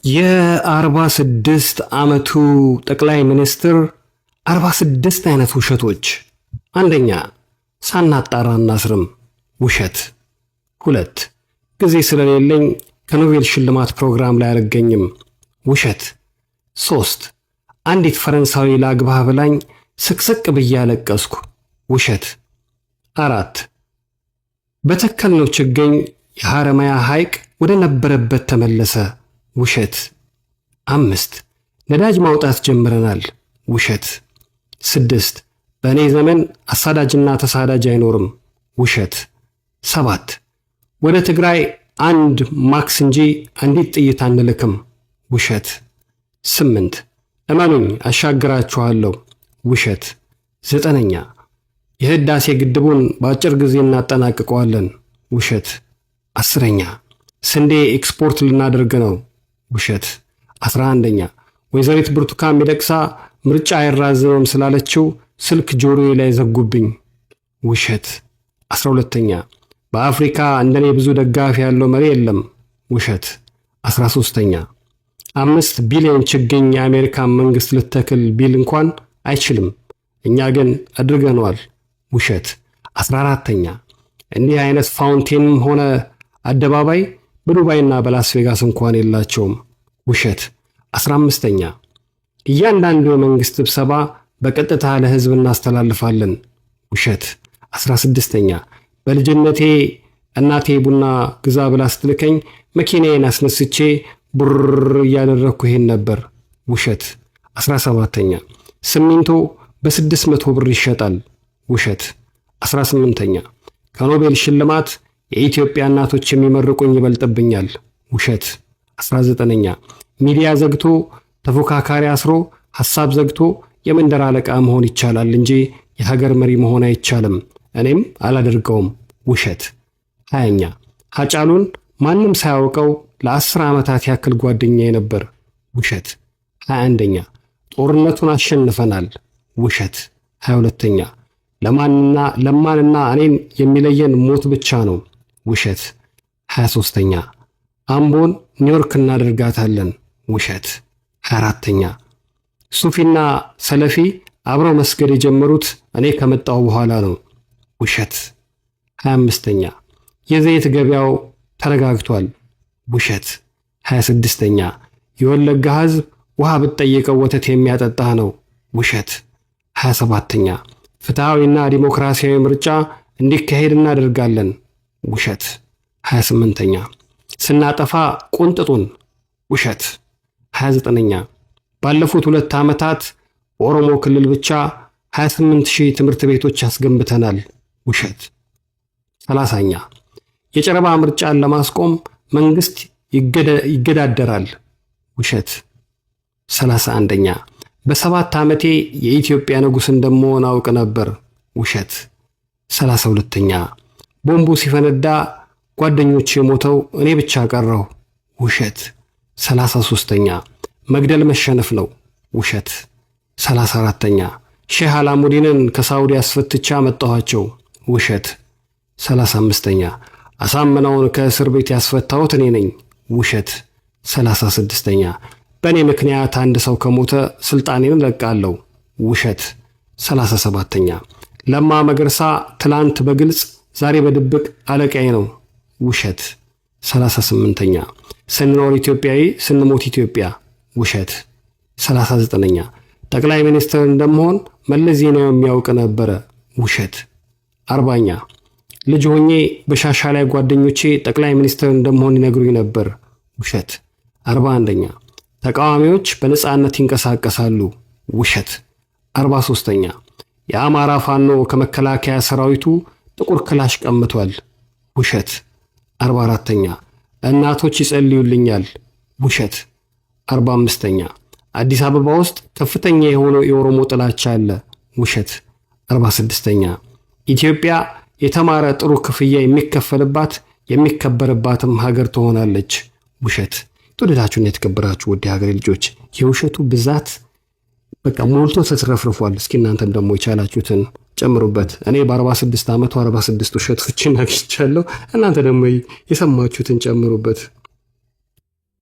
የ46 ዓመቱ ጠቅላይ ሚኒስትር 46 አይነት ውሸቶች። አንደኛ፣ ሳናጣራ እናስርም፣ ውሸት። 2 ጊዜ ስለሌለኝ ከኖቤል ሽልማት ፕሮግራም ላይ አልገኝም፣ ውሸት። 3 አንዲት ፈረንሳዊ ላግባህ ብላኝ ስቅስቅ ብዬ አለቀስኩ፣ ውሸት። 4 በተከልነው ችግኝ የሐረማያ ሐይቅ ወደ ነበረበት ተመለሰ፣ ውሸት። 5 ነዳጅ ማውጣት ጀምረናል፣ ውሸት። 6 በእኔ ዘመን አሳዳጅና ተሳዳጅ አይኖርም፣ ውሸት። 7 ወደ ትግራይ አንድ ማክስ እንጂ አንዲት ጥይት አንልክም፣ ውሸት። 8 እመኑኝ አሻግራችኋለሁ፣ ውሸት። 9ኛ የህዳሴ ግድቡን በአጭር ጊዜ እናጠናቅቀዋለን፣ ውሸት። 10ኛ ስንዴ ኤክስፖርት ልናደርግ ነው፣ ውሸት። 11ኛ ወይዘሪት ብርቱካን ሚደቅሳ ምርጫ አይራዘምም ስላለችው ስልክ ጆሮዬ ላይ ዘጉብኝ፣ ውሸት። 12ኛ በአፍሪካ እንደኔ ብዙ ደጋፊ ያለው መሪ የለም፣ ውሸት። 13ኛ 5 ቢሊዮን ችግኝ የአሜሪካን መንግስት ልተክል ቢል እንኳን አይችልም፣ እኛ ግን አድርገነዋል፣ ውሸት። 14ኛ እንዲህ አይነት ፋውንቴንም ሆነ አደባባይ በዱባይና በላስ ቬጋስ እንኳን የላቸውም፣ ውሸት። 15ኛ እያንዳንዱ የመንግስት ስብሰባ በቀጥታ ለህዝብ እናስተላልፋለን፣ ውሸት። 16ኛ በልጅነቴ እናቴ ቡና ግዛ ብላ ስትልከኝ መኪናዬን አስነስቼ ብር እያደረግኩ ይሄን ነበር፣ ውሸት። 17ኛ ሲሚንቶ በ600 ብር ይሸጣል፣ ውሸት። 18ኛ ከኖቤል ሽልማት የኢትዮጵያ እናቶች የሚመርቁኝ ይበልጥብኛል፣ ውሸት። 19ኛ ሚዲያ ዘግቶ ተፎካካሪ አስሮ ሐሳብ ዘግቶ የመንደር አለቃ መሆን ይቻላል እንጂ የሀገር መሪ መሆን አይቻልም፣ እኔም አላደርገውም፣ ውሸት። 20ኛ ሐጫሉን ማንም ሳያውቀው ለ10 ዓመታት ያክል ጓደኛዬ ነበር፣ ውሸት። 21ኛ ጦርነቱን አሸንፈናል፣ ውሸት። 22ኛ ለማንና እኔን የሚለየን ሞት ብቻ ነው፣ ውሸት። 23ኛ አምቦን ኒውዮርክ እናደርጋታለን፣ ውሸት። 24ኛ ሱፊና ሰለፊ አብረው መስገድ የጀመሩት እኔ ከመጣሁ በኋላ ነው፣ ውሸት። 25ኛ የዘይት ገበያው ተረጋግቷል፣ ውሸት። 26ኛ የወለጋ ሕዝብ ውሃ ብትጠይቀው ወተት የሚያጠጣህ ነው፣ ውሸት። 27ኛ ፍትሃዊና ዲሞክራሲያዊ ምርጫ እንዲካሄድ እናደርጋለን፣ ውሸት። 28ኛ ስናጠፋ ቁንጥጡን፣ ውሸት። 29ኛ ባለፉት 2 ዓመታት በኦሮሞ ክልል ብቻ 28000 ትምህርት ቤቶች አስገንብተናል፣ ውሸት። 30ኛ የጨረባ ምርጫን ለማስቆም መንግስት ይገዳደራል፣ ውሸት። 31ኛ በ7 ዓመቴ የኢትዮጵያ ንጉሥ እንደምሆን አውቅ ነበር፣ ውሸት። 32ኛ ቦምቡ ሲፈነዳ ጓደኞቼ ሞተው እኔ ብቻ ቀረሁ፣ ውሸት። 33ኛ መግደል መሸነፍ ነው፣ ውሸት። 34ኛ ሼህ አላሙዲንን ከሳውዲ አስፈትቻ መጣኋቸው፣ ውሸት። 35ኛ አሳምነውን ከእስር ቤት ያስፈታሁት እኔ ነኝ፣ ውሸት። 36ኛ በእኔ ምክንያት አንድ ሰው ከሞተ ስልጣኔን እለቃለሁ፣ ውሸት። 37ኛ ለማ መገርሳ ትላንት በግልጽ ዛሬ በድብቅ አለቃዬ ነው፣ ውሸት። 38ኛ ስንኖር ኢትዮጵያዊ ስንሞት ኢትዮጵያ፣ ውሸት። 39ኛ ጠቅላይ ሚኒስትር እንደምሆን መለስ ዜናዊ የሚያውቅ ነበረ፣ ውሸት። 40ኛ ልጅ ሆኜ በሻሻ ላይ ጓደኞቼ ጠቅላይ ሚኒስትር እንደምሆን ይነግሩኝ ነበር፣ ውሸት። 41ኛ ተቃዋሚዎች በነጻነት ይንቀሳቀሳሉ፣ ውሸት። 43ኛ የአማራ ፋኖ ከመከላከያ ሰራዊቱ ጥቁር ክላሽ ቀምቷል፣ ውሸት። 44ኛ እናቶች ይጸልዩልኛል፣ ውሸት። 45ኛ አዲስ አበባ ውስጥ ከፍተኛ የሆነው የኦሮሞ ጥላቻ አለ፣ ውሸት። 46ኛ ኢትዮጵያ የተማረ ጥሩ ክፍያ የሚከፈልባት የሚከበርባትም ሀገር ትሆናለች፣ ውሸት። ተወዳችሁና የተከበራችሁ ውድ ሀገሬ ልጆች የውሸቱ ብዛት በቃ ሞልቶ ተትረፍርፏል። እስኪ እናንተም ደግሞ የቻላችሁትን ጨምሩበት። እኔ በ46 ዓመቱ 46 ውሸቶችን አግኝቻለሁ። እናንተ ደግሞ የሰማችሁትን ጨምሩበት።